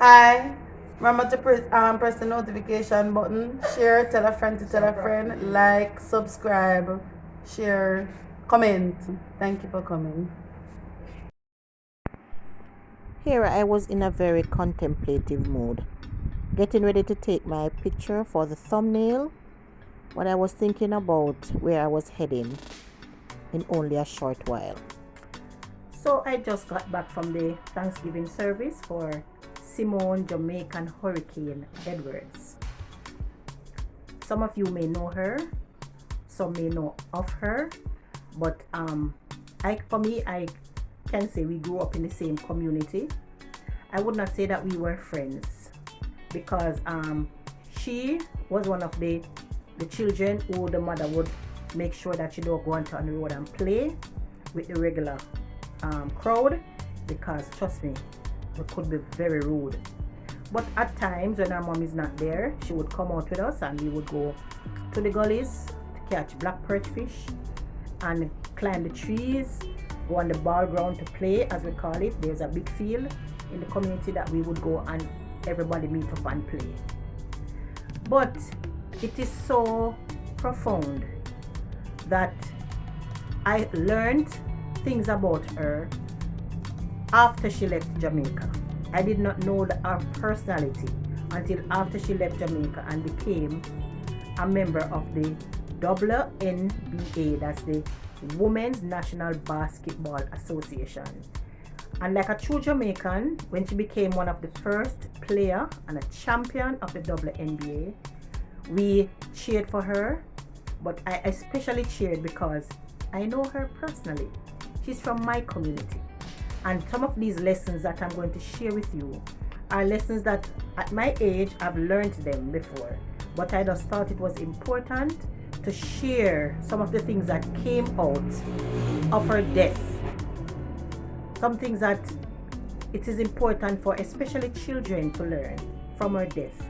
Hi. Remember to press the notification button, share, tell a friend to tell a friend, like, subscribe, share, comment. Thank you for coming. Here I was in a very contemplative mood, getting ready to take my picture for the thumbnail when I was thinking about where I was heading in only a short while. So I just got back from the Thanksgiving service for Simone Jamaican Hurricane Edwards. Some of you may know her, some may know of her, but for me, I can say we grew up in the same community. I would not say that we were friends because she was one of the children who the mother would make sure that she don't go on the road and play with the regular crowd, because trust me, it could be very rude. But at times when our mom is not there, she would come out with us and we would go to the gullies to catch black perch fish and climb the trees, go on the ball ground to play, as we call it. There's a big field in the community that we would go and everybody meet up and play. But it is so profound that I learned things about her after she left Jamaica. I did not know her personality until after she left Jamaica and became a member of the WNBA, that's the Women's National Basketball Association. And like a true Jamaican, when she became one of the first player and a champion of the WNBA, we cheered for her. But I especially cheered because I know her personally. She's from my community. And some of these lessons that I'm going to share with you are lessons that at my age I've learned them before. But I just thought it was important to share some of the things that came out of her death. Some things that it is important for especially children to learn from her death,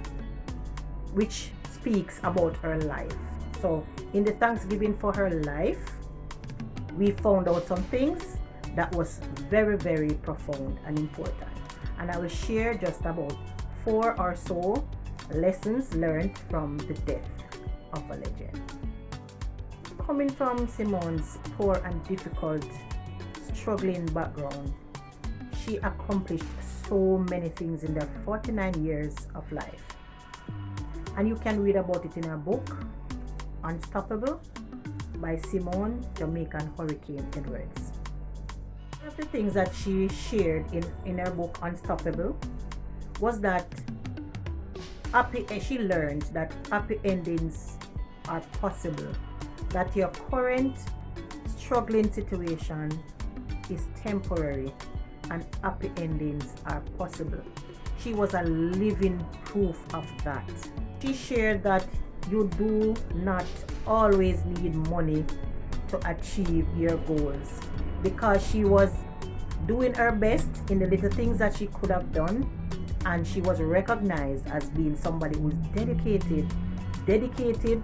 which speaks about her life. So in the Thanksgiving for her life, we found out some things that was very, very profound and important. And I will share just about 4 or so lessons learned from the death of a legend. Coming from Simone's poor and difficult, struggling background, she accomplished so many things in their 49 years of life. And you can read about it in her book, Unstoppable, by Simone Jamaican Hurricane Edwards. One of the things that she shared in her book Unstoppable was that she learned that happy endings are possible, that your current struggling situation is temporary and happy endings are possible. She was a living proof of that. She shared that you do not always need money to achieve your goals, because she was doing her best in the little things that she could have done, and she was recognized as being somebody who's dedicated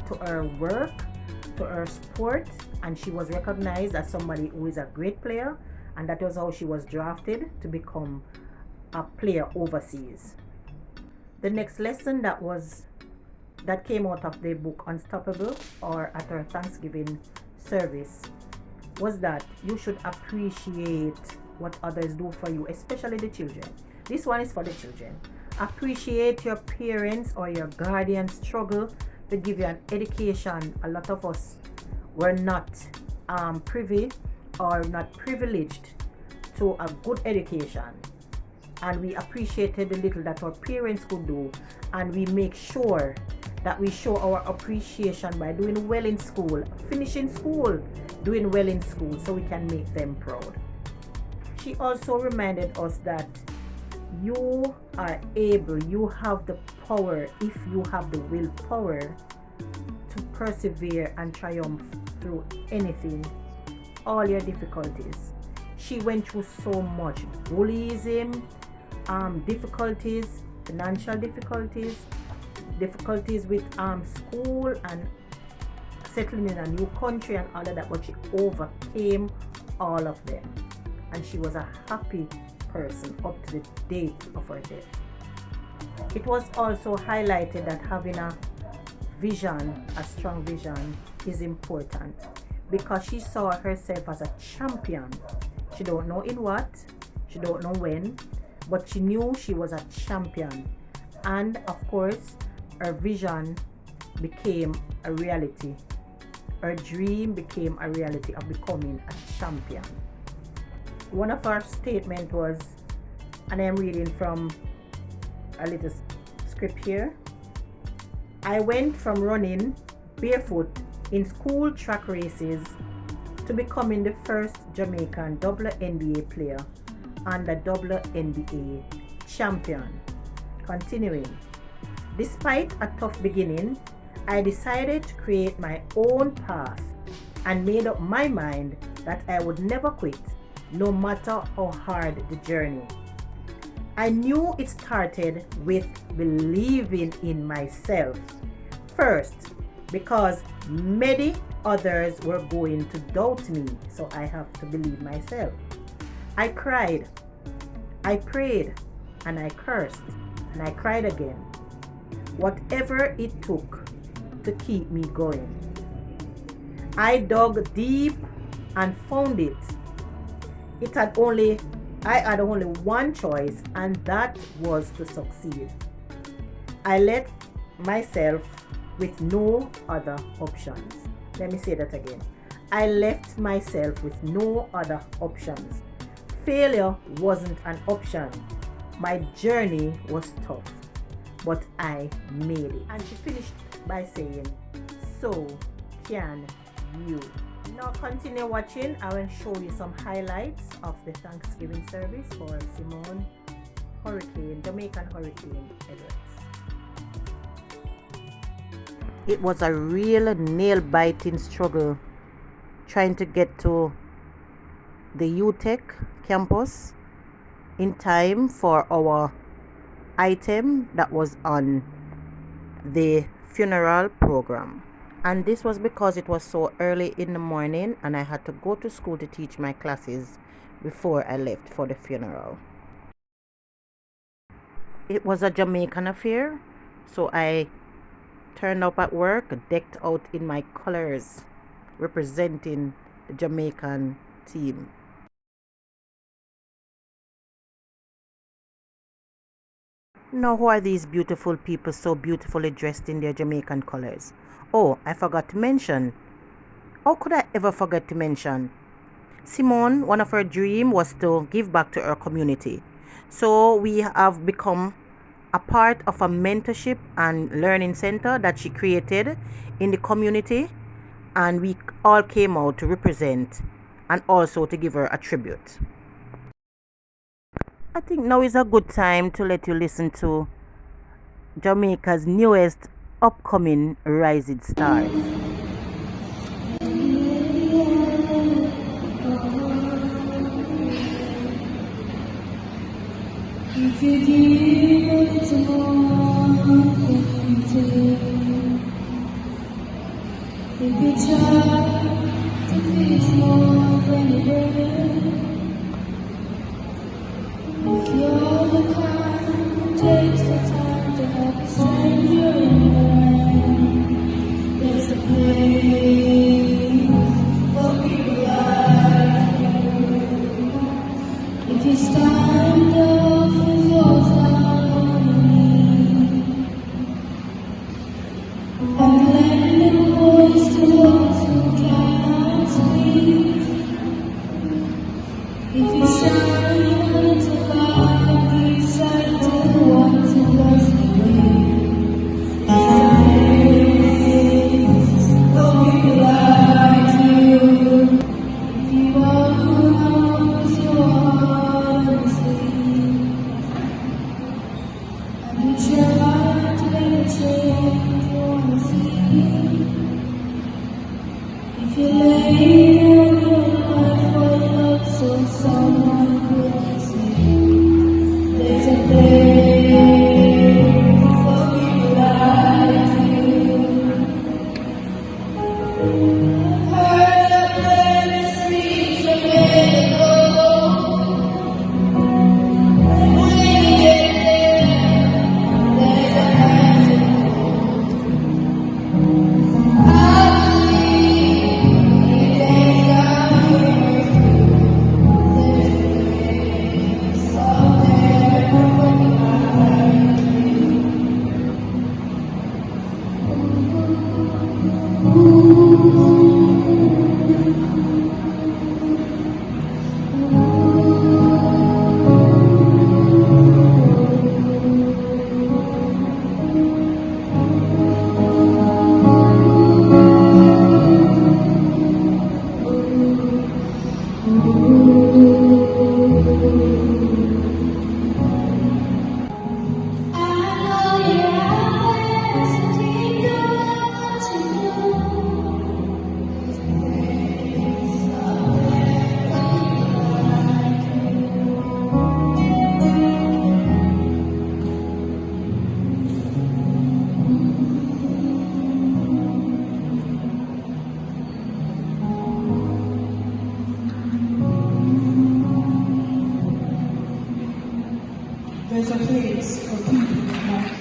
to her work, to her sport, and she was recognized as somebody who is a great player, and that was how she was drafted to become a player overseas. The next lesson that came out of the book Unstoppable, or at her Thanksgiving service, was that you should appreciate what others do for you, especially the children. This one is for the children. Appreciate your parents or your guardians' struggle to give you an education. A lot of us were not privy or not privileged to a good education, and we appreciated the little that our parents could do, and we make sure that we show our appreciation by doing well in school, finishing school, doing well in school, so we can make them proud. She also reminded us that you are able, you have the power, if you have the willpower, to persevere and triumph through anything, all your difficulties. She went through so much bullyism, difficulties, financial difficulties, difficulties with school and settling in a new country and all of that, but she overcame all of them, and she was a happy person up to the date of her death. It was also highlighted that having a vision, a strong vision, is important because she saw herself as a champion. She don't know in what, she don't know when, but she knew she was a champion. And of course, her vision became a reality. Her dream became a reality of becoming a champion. One of her statements was, and I'm reading from a little script here, I went from running barefoot in school track races to becoming the first Jamaican WNBA player and the WNBA champion. Continuing, despite a tough beginning, I decided to create my own path and made up my mind that I would never quit, no matter how hard the journey. I knew it started with believing in myself first, because many others were going to doubt me, so I have to believe myself. I cried, I prayed, and I cursed, and I cried again. Whatever it took to keep me going. I dug deep and found it. I had only one choice, and that was to succeed. I left myself with no other options. Let me say that again. I left myself with no other options. Failure wasn't an option. My journey was tough, but I made it. And she finished by saying, so can you. Now continue watching. I will show you some highlights of the Thanksgiving service for Simone Jamaican Hurricane Edwards. It was a real nail-biting struggle trying to get to the UTech campus in time for our item that was on the funeral program. And this was because it was so early in the morning and I had to go to school to teach my classes before I left for the funeral. It was a Jamaican affair, so I turned up at work decked out in my colors representing the Jamaican team. Now, who are these beautiful people so beautifully dressed in their Jamaican colors? Oh, I forgot to mention. How could I ever forget to mention? Simone, one of her dreams was to give back to her community. So we have become a part of a mentorship and learning center that she created in the community. And we all came out to represent and also to give her a tribute. I think now is a good time to let you listen to Jamaica's newest upcoming rising stars. If you give it more than you take, if you try to please more than you dare, if you're the kind who takes the time to help a stranger in mind, there's a place for people like you. If you stand up and go down on your knees and lend a voice to those who cannot speak, if you shine a little light, give sight to the ones who lost the way. There's a place for people like you. If you walk around with your heart on your sleeve, and you try to make a change you wanna see, if you lay down your life for love so someone could see, there's a place for people like you. Heard of the streets of Mexico, and when you get there, a place for people like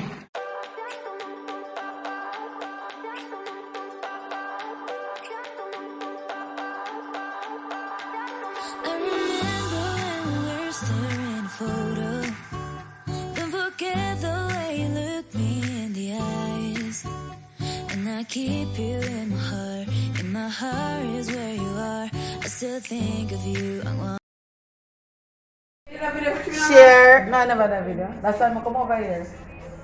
I remember when we were staring photo. Don't forget the way you look me in the eyes. And I keep you in my heart. In my heart is where you are. I still think of you. I want Share. No, never that video. That's why I'm come over here.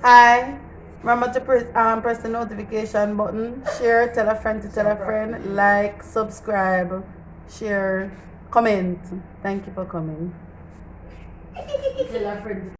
Hi. Remember to press the notification button. Share. Tell a friend to tell a friend. Like. Subscribe. Share. Comment. Thank you for coming. Tell a friend.